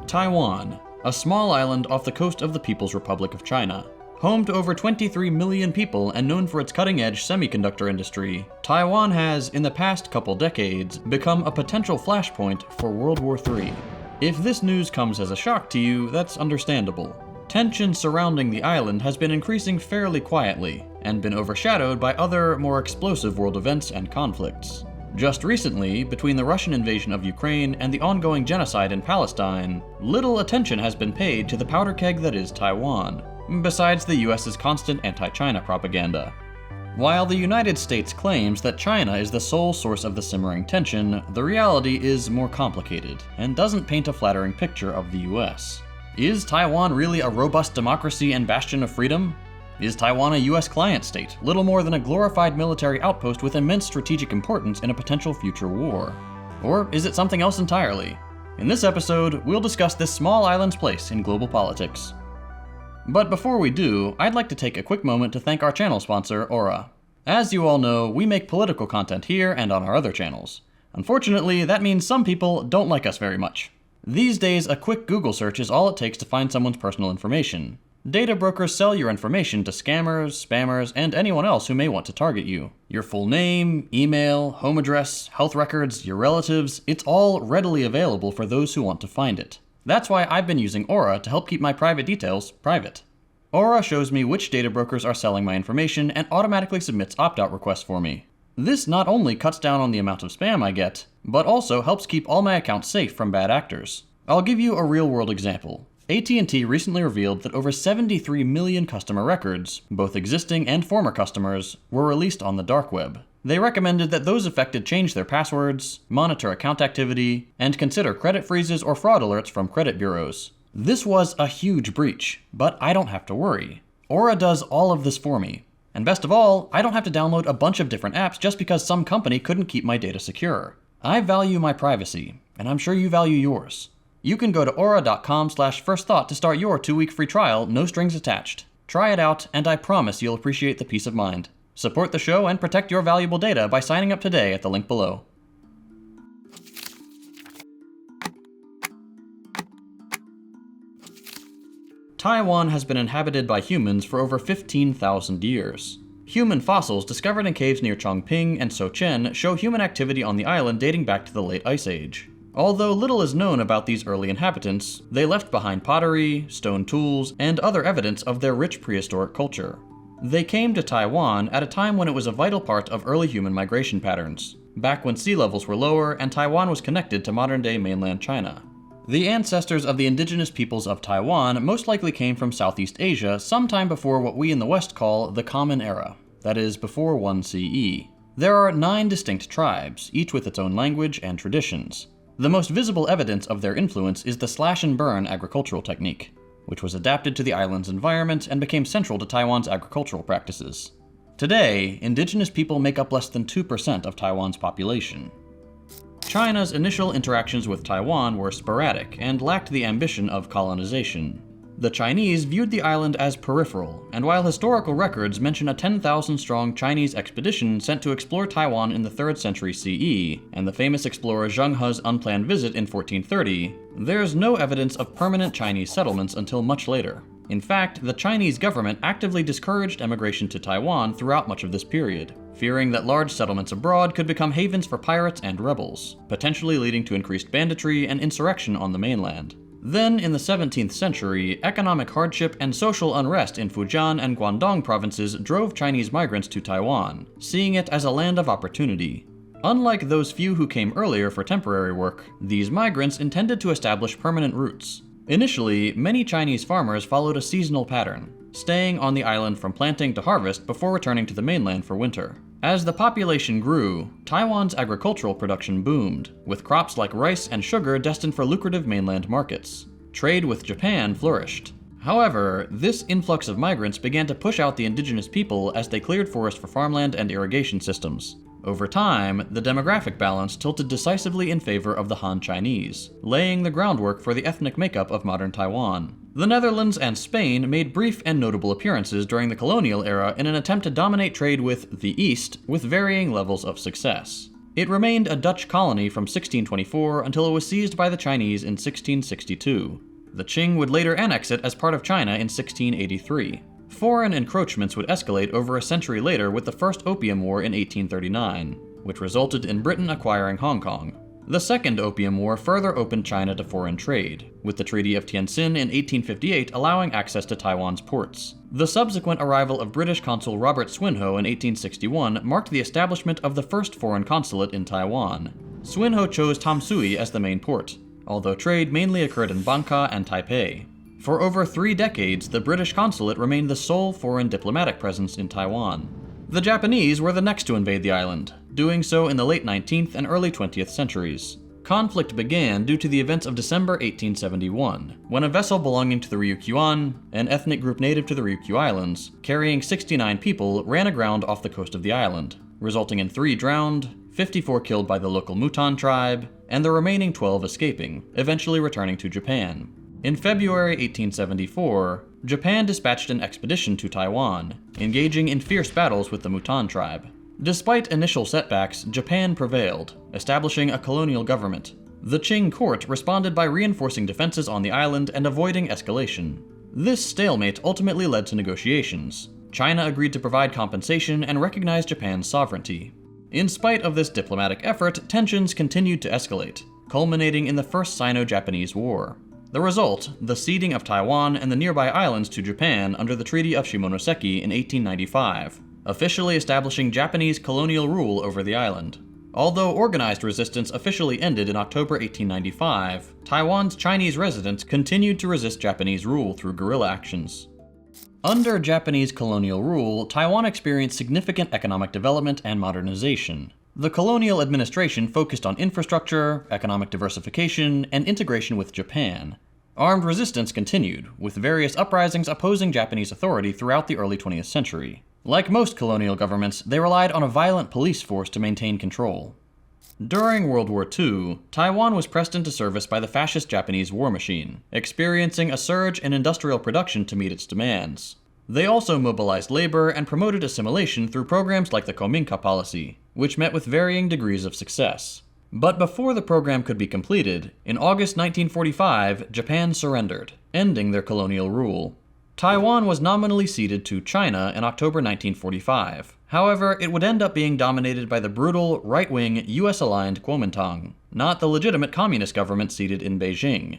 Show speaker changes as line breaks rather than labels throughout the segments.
Taiwan, a small island off the coast of the People's Republic of China. Home to over 23 million people and known for its cutting-edge semiconductor industry, Taiwan has, in the past couple decades, become a potential flashpoint for World War III. If this news comes as a shock to you, that's understandable. Tension surrounding the island has been increasing fairly quietly, and been overshadowed by other, more explosive world events and conflicts. Just recently, between the Russian invasion of Ukraine and the ongoing genocide in Palestine, little attention has been paid to the powder keg that is Taiwan, besides the US's constant anti-China propaganda. While the United States claims that China is the sole source of the simmering tension, the reality is more complicated, and doesn't paint a flattering picture of the US. Is Taiwan really a robust democracy and bastion of freedom? Is Taiwan a US client state, little more than a glorified military outpost with immense strategic importance in a potential future war? Or is it something else entirely? In this episode, we'll discuss this small island's place in global politics. But before we do, I'd like to take a quick moment to thank our channel sponsor, Aura. As you all know, we make political content here and on our other channels. Unfortunately, that means some people don't like us very much. These days, a quick Google search is all it takes to find someone's personal information. Data brokers sell your information to scammers, spammers, and anyone else who may want to target you. Your full name, email, home address, health records, your relatives, it's all readily available for those who want to find it. That's why I've been using Aura to help keep my private details private. Aura shows me which data brokers are selling my information and automatically submits opt-out requests for me. This not only cuts down on the amount of spam I get, but also helps keep all my accounts safe from bad actors. I'll give you a real-world example. AT&T recently revealed that over 73 million customer records, both existing and former customers, were released on the dark web. They recommended that those affected change their passwords, monitor account activity, and consider credit freezes or fraud alerts from credit bureaus. This was a huge breach, but I don't have to worry. Aura does all of this for me. And best of all, I don't have to download a bunch of different apps just because some company couldn't keep my data secure. I value my privacy, and I'm sure you value yours. You can go to aura.com/firstthought to start your 2-week free trial, no strings attached. Try it out, and I promise you'll appreciate the peace of mind. Support the show and protect your valuable data by signing up today at the link below. Taiwan has been inhabited by humans for over 15,000 years. Human fossils discovered in caves near Chongping and Sochen show human activity on the island dating back to the late Ice Age. Although little is known about these early inhabitants, they left behind pottery, stone tools, and other evidence of their rich prehistoric culture. They came to Taiwan at a time when it was a vital part of early human migration patterns, back when sea levels were lower and Taiwan was connected to modern-day mainland China. The ancestors of the indigenous peoples of Taiwan most likely came from Southeast Asia sometime before what we in the West call the Common Era, that is, before 1 CE. There are 9 distinct tribes, each with its own language and traditions. The most visible evidence of their influence is the slash-and-burn agricultural technique, which was adapted to the island's environment and became central to Taiwan's agricultural practices. Today, indigenous people make up less than 2% of Taiwan's population. China's initial interactions with Taiwan were sporadic and lacked the ambition of colonization. The Chinese viewed the island as peripheral, and while historical records mention a 10,000-strong Chinese expedition sent to explore Taiwan in the 3rd century CE, and the famous explorer Zheng He's unplanned visit in 1430, there's no evidence of permanent Chinese settlements until much later. In fact, the Chinese government actively discouraged emigration to Taiwan throughout much of this period, fearing that large settlements abroad could become havens for pirates and rebels, potentially leading to increased banditry and insurrection on the mainland. Then, in the 17th century, economic hardship and social unrest in Fujian and Guangdong provinces drove Chinese migrants to Taiwan, seeing it as a land of opportunity. Unlike those few who came earlier for temporary work, these migrants intended to establish permanent roots. Initially, many Chinese farmers followed a seasonal pattern, staying on the island from planting to harvest before returning to the mainland for winter. As the population grew, Taiwan's agricultural production boomed, with crops like rice and sugar destined for lucrative mainland markets. Trade with Japan flourished. However, this influx of migrants began to push out the indigenous people as they cleared forest for farmland and irrigation systems. Over time, the demographic balance tilted decisively in favor of the Han Chinese, laying the groundwork for the ethnic makeup of modern Taiwan. The Netherlands and Spain made brief and notable appearances during the colonial era in an attempt to dominate trade with the East with varying levels of success. It remained a Dutch colony from 1624 until it was seized by the Chinese in 1662. The Qing would later annex it as part of China in 1683. Foreign encroachments would escalate over a century later with the First Opium War in 1839, which resulted in Britain acquiring Hong Kong. The Second Opium War further opened China to foreign trade, with the Treaty of Tientsin in 1858 allowing access to Taiwan's ports. The subsequent arrival of British consul Robert Swinhoe in 1861 marked the establishment of the first foreign consulate in Taiwan. Swinhoe chose Tamsui as the main port, although trade mainly occurred in Bangka and Taipei. For over 3 decades, the British consulate remained the sole foreign diplomatic presence in Taiwan. The Japanese were the next to invade the island, doing so in the late 19th and early 20th centuries. Conflict began due to the events of December 1871, when a vessel belonging to the Ryukyuan, an ethnic group native to the Ryukyu Islands, carrying 69 people, ran aground off the coast of the island, resulting in 3 drowned, 54 killed by the local Mutan tribe, and the remaining 12 escaping, eventually returning to Japan. In February 1874, Japan dispatched an expedition to Taiwan, engaging in fierce battles with the Mutan tribe. Despite initial setbacks, Japan prevailed, establishing a colonial government. The Qing court responded by reinforcing defenses on the island and avoiding escalation. This stalemate ultimately led to negotiations. China agreed to provide compensation and recognize Japan's sovereignty. In spite of this diplomatic effort, tensions continued to escalate, culminating in the First Sino-Japanese War. The result, the ceding of Taiwan and the nearby islands to Japan under the Treaty of Shimonoseki in 1895, officially establishing Japanese colonial rule over the island. Although organized resistance officially ended in October 1895, Taiwan's Chinese residents continued to resist Japanese rule through guerrilla actions. Under Japanese colonial rule, Taiwan experienced significant economic development and modernization. The colonial administration focused on infrastructure, economic diversification, and integration with Japan. Armed resistance continued, with various uprisings opposing Japanese authority throughout the early 20th century. Like most colonial governments, they relied on a violent police force to maintain control. During World War II, Taiwan was pressed into service by the fascist Japanese war machine, experiencing a surge in industrial production to meet its demands. They also mobilized labor and promoted assimilation through programs like the Kominka policy, which met with varying degrees of success. But before the program could be completed, in August 1945, Japan surrendered, ending their colonial rule. Taiwan was nominally ceded to China in October 1945. However, it would end up being dominated by the brutal, right-wing, US-aligned Kuomintang, not the legitimate communist government seated in Beijing.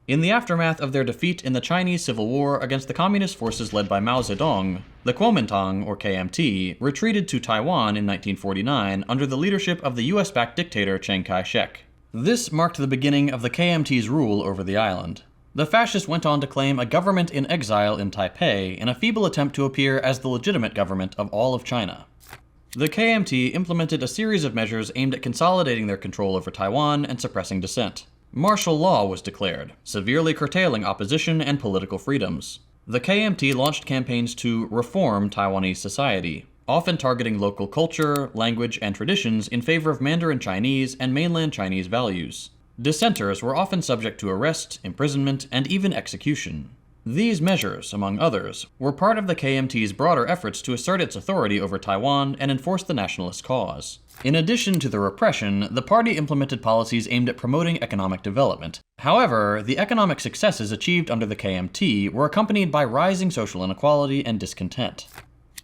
In the aftermath of their defeat in the Chinese Civil War against the communist forces led by Mao Zedong, the Kuomintang, or KMT, retreated to Taiwan in 1949 under the leadership of the US-backed dictator Chiang Kai-shek. This marked the beginning of the KMT's rule over the island. The fascists went on to claim a government in exile in Taipei in a feeble attempt to appear as the legitimate government of all of China. The KMT implemented a series of measures aimed at consolidating their control over Taiwan and suppressing dissent. Martial law was declared, severely curtailing opposition and political freedoms. The KMT launched campaigns to reform Taiwanese society, often targeting local culture, language, and traditions in favor of Mandarin Chinese and mainland Chinese values. Dissenters were often subject to arrest, imprisonment, and even execution. These measures, among others, were part of the KMT's broader efforts to assert its authority over Taiwan and enforce the nationalist cause. In addition to the repression, the party implemented policies aimed at promoting economic development. However, the economic successes achieved under the KMT were accompanied by rising social inequality and discontent.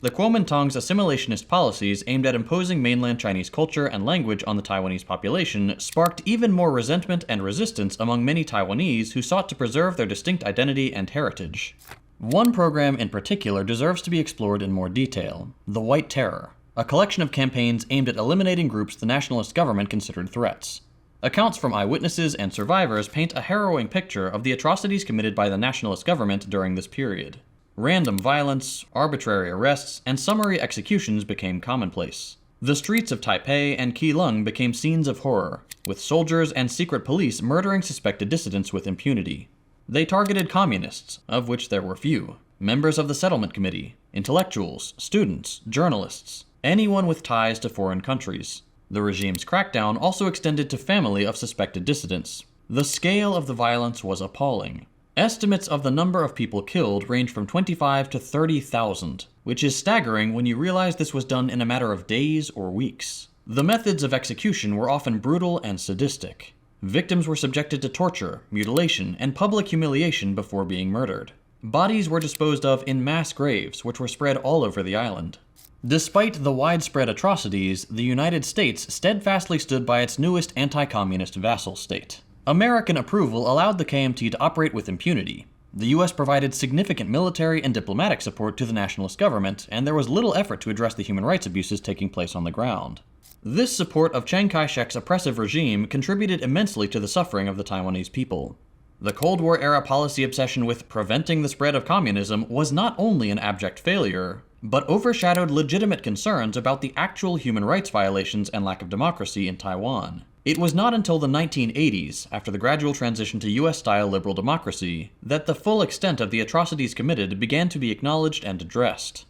The Kuomintang's assimilationist policies aimed at imposing mainland Chinese culture and language on the Taiwanese population sparked even more resentment and resistance among many Taiwanese who sought to preserve their distinct identity and heritage. One program in particular deserves to be explored in more detail: the White Terror, a collection of campaigns aimed at eliminating groups the nationalist government considered threats. Accounts from eyewitnesses and survivors paint a harrowing picture of the atrocities committed by the nationalist government during this period. Random violence, arbitrary arrests, and summary executions became commonplace. The streets of Taipei and Keelung became scenes of horror, with soldiers and secret police murdering suspected dissidents with impunity. They targeted communists, of which there were few, members of the settlement committee, intellectuals, students, journalists, anyone with ties to foreign countries. The regime's crackdown also extended to family of suspected dissidents. The scale of the violence was appalling. Estimates of the number of people killed range from 25 to 30,000, which is staggering when you realize this was done in a matter of days or weeks. The methods of execution were often brutal and sadistic. Victims were subjected to torture, mutilation, and public humiliation before being murdered. Bodies were disposed of in mass graves, which were spread all over the island. Despite the widespread atrocities, the United States steadfastly stood by its newest anti-communist vassal state. American approval allowed the KMT to operate with impunity. The US provided significant military and diplomatic support to the nationalist government, and there was little effort to address the human rights abuses taking place on the ground. This support of Chiang Kai-shek's oppressive regime contributed immensely to the suffering of the Taiwanese people. The Cold War-era policy obsession with preventing the spread of communism was not only an abject failure, but overshadowed legitimate concerns about the actual human rights violations and lack of democracy in Taiwan. It was not until the 1980s, after the gradual transition to US-style liberal democracy, that the full extent of the atrocities committed began to be acknowledged and addressed.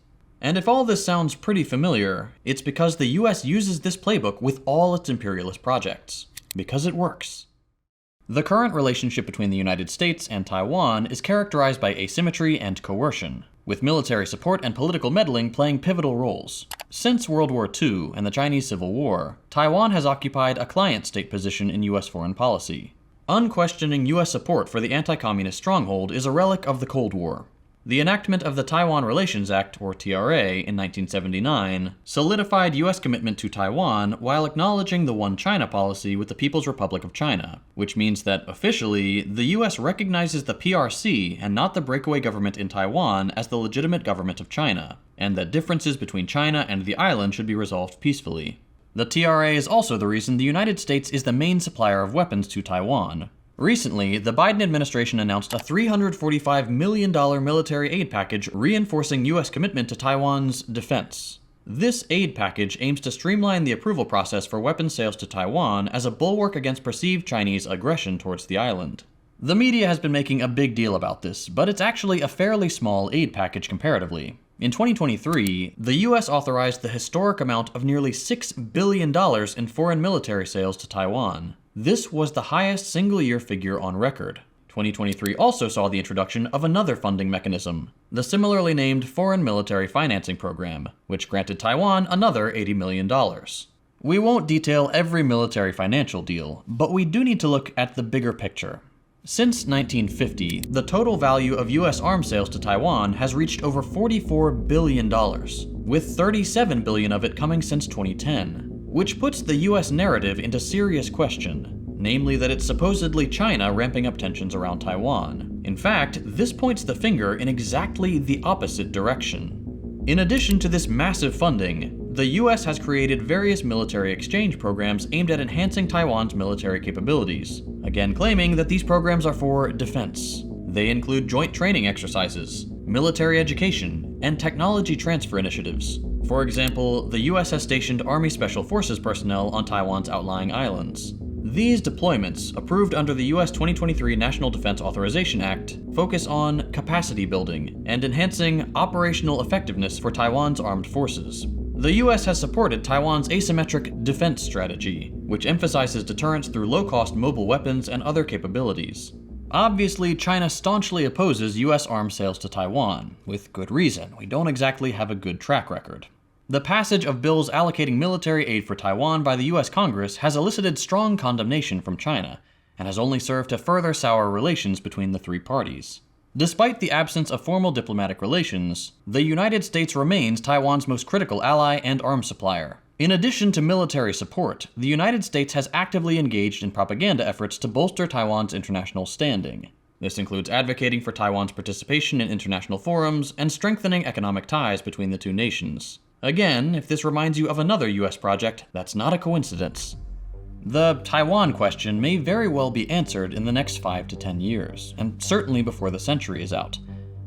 And if all this sounds pretty familiar, it's because the US uses this playbook with all its imperialist projects. Because it works. The current relationship between the United States and Taiwan is characterized by asymmetry and coercion, with military support and political meddling playing pivotal roles. Since World War II and the Chinese Civil War, Taiwan has occupied a client state position in US foreign policy. Unquestioning US support for the anti-communist stronghold is a relic of the Cold War. The enactment of the Taiwan Relations Act, or TRA, in 1979 solidified US commitment to Taiwan while acknowledging the One China policy with the People's Republic of China, which means that, officially, the US recognizes the PRC and not the breakaway government in Taiwan as the legitimate government of China, and that differences between China and the island should be resolved peacefully. The TRA is also the reason the United States is the main supplier of weapons to Taiwan. Recently, the Biden administration announced a $345 million military aid package reinforcing US commitment to Taiwan's defense. This aid package aims to streamline the approval process for weapons sales to Taiwan as a bulwark against perceived Chinese aggression towards the island. The media has been making a big deal about this, but it's actually a fairly small aid package comparatively. In 2023, the US authorized the historic amount of nearly $6 billion in foreign military sales to Taiwan. This was the highest single-year figure on record. 2023 also saw the introduction of another funding mechanism, the similarly named Foreign Military Financing Program, which granted Taiwan another $80 million. We won't detail every military financial deal, but we do need to look at the bigger picture. Since 1950, the total value of US arms sales to Taiwan has reached over $44 billion, with $37 billion of it coming since 2010. Which puts the US narrative into serious question, namely that it's supposedly China ramping up tensions around Taiwan. In fact, this points the finger in exactly the opposite direction. In addition to this massive funding, the US has created various military exchange programs aimed at enhancing Taiwan's military capabilities, again claiming that these programs are for defense. They include joint training exercises, military education, and technology transfer initiatives. For example, the US has stationed Army Special Forces personnel on Taiwan's outlying islands. These deployments, approved under the US 2023 National Defense Authorization Act, focus on capacity building and enhancing operational effectiveness for Taiwan's armed forces. The US has supported Taiwan's asymmetric defense strategy, which emphasizes deterrence through low-cost mobile weapons and other capabilities. Obviously, China staunchly opposes US arms sales to Taiwan, with good reason. We don't exactly have a good track record. The passage of bills allocating military aid for Taiwan by the US Congress has elicited strong condemnation from China, and has only served to further sour relations between the three parties. Despite the absence of formal diplomatic relations, the United States remains Taiwan's most critical ally and arms supplier. In addition to military support, the United States has actively engaged in propaganda efforts to bolster Taiwan's international standing. This includes advocating for Taiwan's participation in international forums and strengthening economic ties between the two nations. Again, if this reminds you of another US project, that's not a coincidence. The Taiwan question may very well be answered in the next 5 to 10 years, and certainly before the century is out.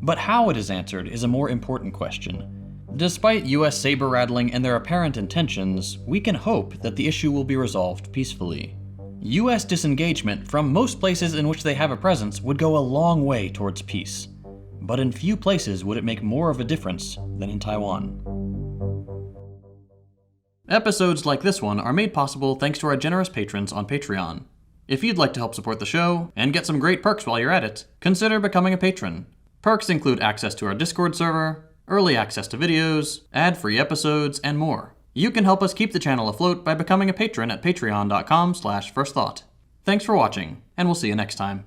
But how it is answered is a more important question. Despite US saber-rattling and their apparent intentions, we can hope that the issue will be resolved peacefully. US disengagement from most places in which they have a presence would go a long way towards peace. But in few places would it make more of a difference than in Taiwan. Episodes like this one are made possible thanks to our generous patrons on Patreon. If you'd like to help support the show, and get some great perks while you're at it, consider becoming a patron. Perks include access to our Discord server, early access to videos, ad-free episodes, and more. You can help us keep the channel afloat by becoming a patron at patreon.com/firstthought. Thanks for watching, and we'll see you next time.